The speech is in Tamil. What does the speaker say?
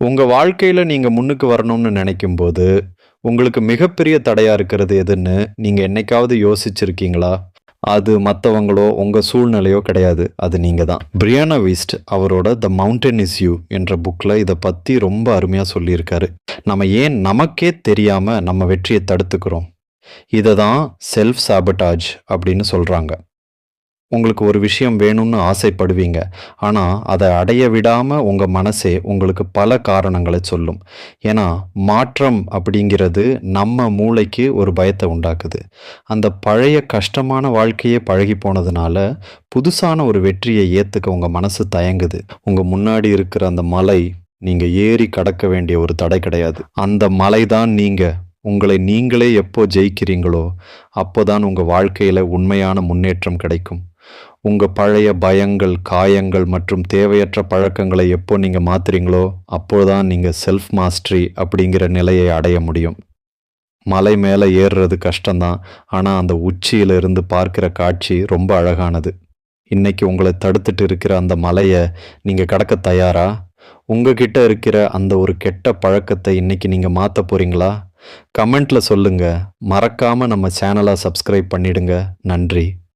உங்க வாழ்க்கையில நீங்க முன்னுக்கு வரணும்னு நினைக்கும்போது, உங்களுக்கு மிகப்பெரிய தடையா இருக்கிறது எதுன்னு நீங்க என்னைக்காவது யோசிச்சிருக்கீங்களா? அது மத்தவங்களோ, உங்க சூழ்நிலையோ கிடையாது. அது நீங்க தான். பிரியானா வீஸ்ட் அவரோட "த மவுண்டன் இஸ் யூ" என்ற புக்ல இத பத்தி ரொம்ப அருமையா சொல்லியிருக்காரு. நம்ம ஏன் நமக்கே தெரியாம நம்ம வெற்றிய தடுத்துக்கிறோம்? இத தான் செல்ஃப் சாபடாஜ் அப்படின்னு சொல்றாங்க. உங்களுக்கு ஒரு விஷயம் வேணும்னு ஆசைப்படுவீங்க. ஆனா, அத அடைய விடாம உங்க மனசே உங்களுக்கு பல காரணங்கள சொல்லும். ஏன்னா, மாற்றம் அப்படிங்கிறது நம்ம மூளைக்கு ஒரு பயத்த உண்டாக்குது. அந்த பழைய கஷ்டமான வாழ்க்கையே பழகி போனதுனால, புதுசான ஒரு வெற்றிய ஏத்துக்க உங்க மனசு தயங்குது. உங்க முன்னாடி இருக்கிற அந்த மலை, நீங்க ஏறி கடக்க வேண்டிய ஒரு தடை கிடையாது. அந்த மலை தான் நீங்க. உங்களை நீங்களே எப்போ ஜெயிக்கிறீங்களோ, அப்போதான் உங்க வாழ்க்கையில உண்மையான முன்னேற்றம் கிடைக்கும். உங்க பழைய பயங்கள், காயங்கள் மற்றும் தேவையற்ற பழக்கங்களை எப்போ நீங்க மாத்துறீங்களோ, அப்போதான் நீங்க செல்ஃப் மாஸ்டரி அப்படிங்கிற நிலையை அடைய முடியும். மலை மேல ஏறுறது கஷ்டம்தான். ஆனா, அந்த உச்சியில இருந்து பார்க்கிற காட்சி ரொம்ப அழகானது. இன்னைக்கு உங்கள தடுத்துட்டு இருக்கிற அந்த மலைய நீங்க கடக்க தயாரா? உங்ககிட்ட இருக்கிற அந்த ஒரு கெட்ட பழக்கத்த இன்னைக்கு நீங்க மாத்தப் போறீங்களா? கமெண்ட்ல சொல்லுங்க. மறக்காம நம்ம சேனல சப்ஸ்கிரைப் பண்ணிடுங்க. நன்றி.